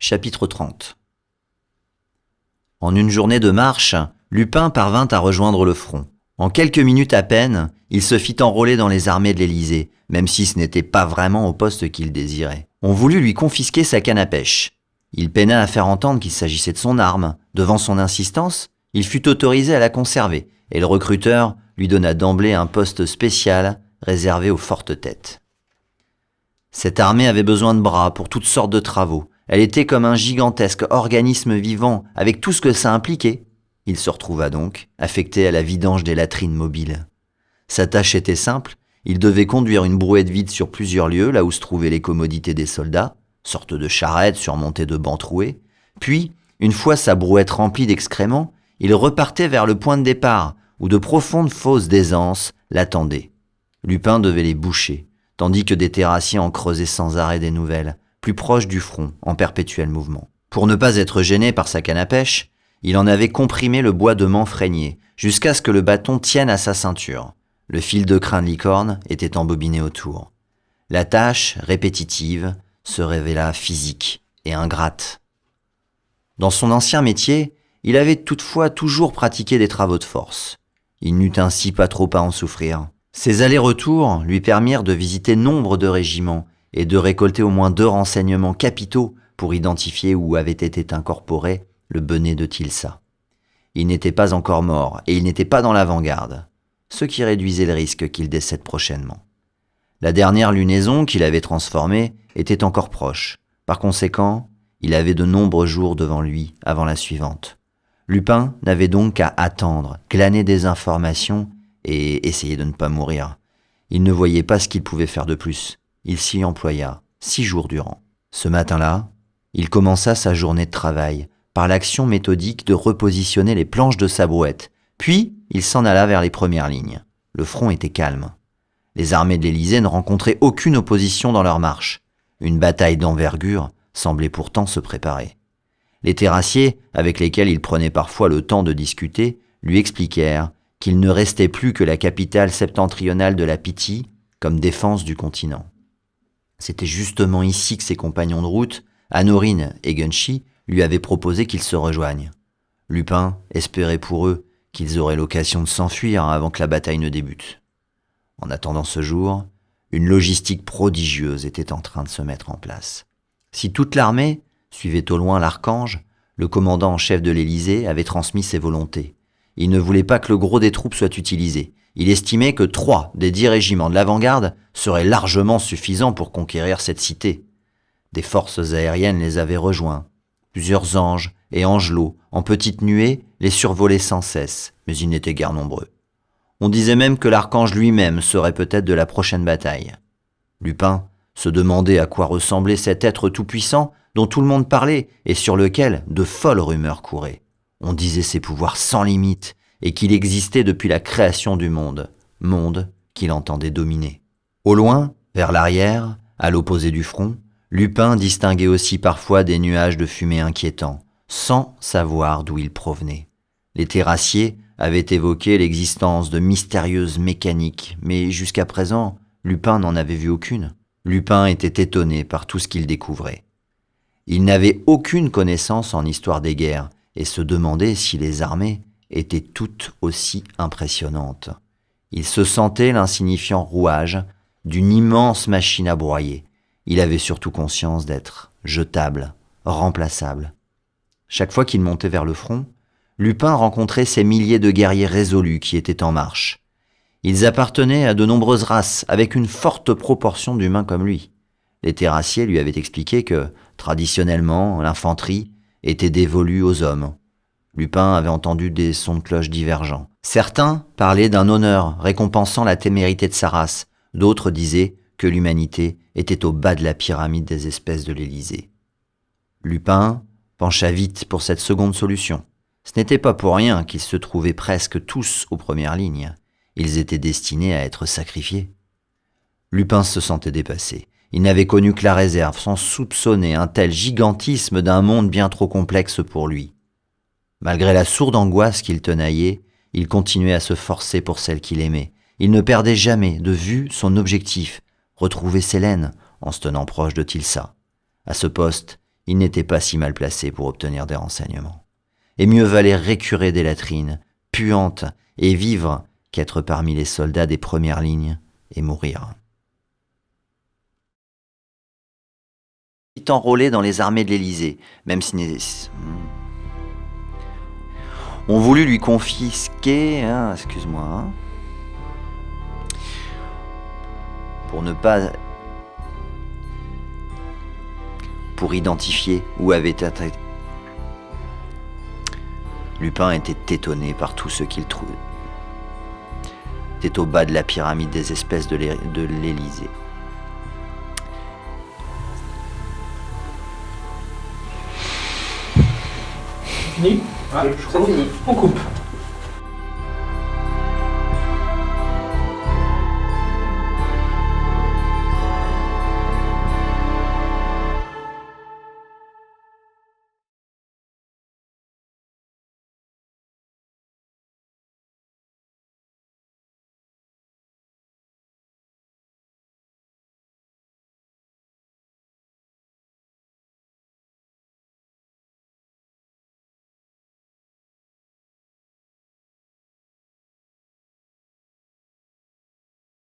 Chapitre 30. En une journée de marche, Lupin parvint à rejoindre le front. En quelques minutes à peine, il se fit enrôler dans les armées de l'Élysée, même si ce n'était pas vraiment au poste qu'il désirait. On voulut lui confisquer sa canne à pêche. Il peina à faire entendre qu'il s'agissait de son arme. Devant son insistance, il fut autorisé à la conserver, et le recruteur lui donna d'emblée un poste spécial réservé aux fortes têtes. Cette armée avait besoin de bras pour toutes sortes de travaux. Elle était comme un gigantesque organisme vivant, avec tout ce que ça impliquait. Il se retrouva donc affecté à la vidange des latrines mobiles. Sa tâche était simple, il devait conduire une brouette vide sur plusieurs lieux, là où se trouvaient les commodités des soldats, sorte de charrette surmontée de bancs troués. Puis, une fois sa brouette remplie d'excréments, il repartait vers le point de départ, où de profondes fosses d'aisance l'attendaient. Lupin devait les boucher, tandis que des terrassiers en creusaient sans arrêt des nouvelles, plus proches du front, en perpétuel mouvement. Pour ne pas être gêné par sa canne à pêche, il en avait comprimé le bois de manfrenier, jusqu'à ce que le bâton tienne à sa ceinture. Le fil de crin de licorne était embobiné autour. La tâche, répétitive, se révéla physique et ingrate. Dans son ancien métier, il avait toutefois toujours pratiqué des travaux de force. Il n'eut ainsi pas trop à en souffrir. Ses allers-retours lui permirent de visiter nombre de régiments et de récolter au moins 2 renseignements capitaux pour identifier où avait été incorporé le benêt de Tilsa. Il n'était pas encore mort et il n'était pas dans l'avant-garde, ce qui réduisait le risque qu'il décède prochainement. La dernière lunaison qu'il avait transformée était encore proche. Par conséquent, il avait de nombreux jours devant lui avant la suivante. Lupin n'avait donc qu'à attendre, glaner des informations et essayer de ne pas mourir. Il ne voyait pas ce qu'il pouvait faire de plus. Il s'y employa 6 jours durant. Ce matin-là, il commença sa journée de travail par l'action méthodique de repositionner les planches de sa brouette. Puis, il s'en alla vers les premières lignes. Le front était calme. Les armées de l'Élysée ne rencontraient aucune opposition dans leur marche. Une bataille d'envergure semblait pourtant se préparer. Les terrassiers, avec lesquels il prenait parfois le temps de discuter, lui expliquèrent qu'il ne restait plus que la capitale septentrionale de la Pythie comme défense du continent. C'était justement ici que ses compagnons de route, Honorine et Gunshi, lui avaient proposé qu'ils se rejoignent. Lupin espérait pour eux qu'ils auraient l'occasion de s'enfuir avant que la bataille ne débute. En attendant ce jour, une logistique prodigieuse était en train de se mettre en place. Si toute l'armée suivait au loin l'archange, le commandant en chef de l'Élysée avait transmis ses volontés. Il ne voulait pas que le gros des troupes soit utilisé. Il estimait que 3 des 10 régiments de l'avant-garde seraient largement suffisants pour conquérir cette cité. Des forces aériennes les avaient rejoints. Plusieurs anges et angelots, en petites nuées, les survolaient sans cesse, mais ils n'étaient guère nombreux. On disait même que l'archange lui-même serait peut-être de la prochaine bataille. Lupin se demandait à quoi ressemblait cet être tout-puissant dont tout le monde parlait et sur lequel de folles rumeurs couraient. On disait ses pouvoirs sans limite et qu'il existait depuis la création du monde qu'il entendait dominer. Au loin, vers l'arrière, à l'opposé du front, Lupin distinguait aussi parfois des nuages de fumée inquiétants, sans savoir d'où ils provenaient. Les terrassiers avaient évoqué l'existence de mystérieuses mécaniques, mais jusqu'à présent, Lupin n'en avait vu aucune. Lupin était étonné par tout ce qu'il découvrait. Il n'avait aucune connaissance en histoire des guerres et se demandait si les armées étaient toutes aussi impressionnantes. Il se sentait l'insignifiant rouage d'une immense machine à broyer. Il avait surtout conscience d'être jetable, remplaçable. Chaque fois qu'il montait vers le front, Lupin rencontrait ces milliers de guerriers résolus qui étaient en marche. Ils appartenaient à de nombreuses races, avec une forte proportion d'humains comme lui. Les terrassiers lui avaient expliqué que, traditionnellement, l'infanterie était dévolue aux hommes. Lupin avait entendu des sons de cloche divergents. Certains parlaient d'un honneur récompensant la témérité de sa race, d'autres disaient que l'humanité était au bas de la pyramide des espèces de l'Élysée. Lupin pencha vite pour cette seconde solution. Ce n'était pas pour rien qu'ils se trouvaient presque tous aux premières lignes. Ils étaient destinés à être sacrifiés. Lupin se sentait dépassé. Il n'avait connu que la réserve, sans soupçonner un tel gigantisme d'un monde bien trop complexe pour lui. Malgré la sourde angoisse qu'il tenaillait, il continuait à se forcer pour celle qu'il aimait. Il ne perdait jamais de vue son objectif, retrouver Célène en se tenant proche de Tilsa. À ce poste, Il n'était pas si mal placé pour obtenir des renseignements. Et mieux valait récurer des latrines, puantes, et vivre qu'être parmi les soldats des premières lignes et mourir. Il est enrôlé dans les armées de l'Élysée, même si on voulut lui confisquer, pour identifier où avait été. Lupin était étonné par tout ce qu'il trouvait. C'était au bas de la pyramide des espèces de l'Élysée. Fini? C'est fini. On coupe.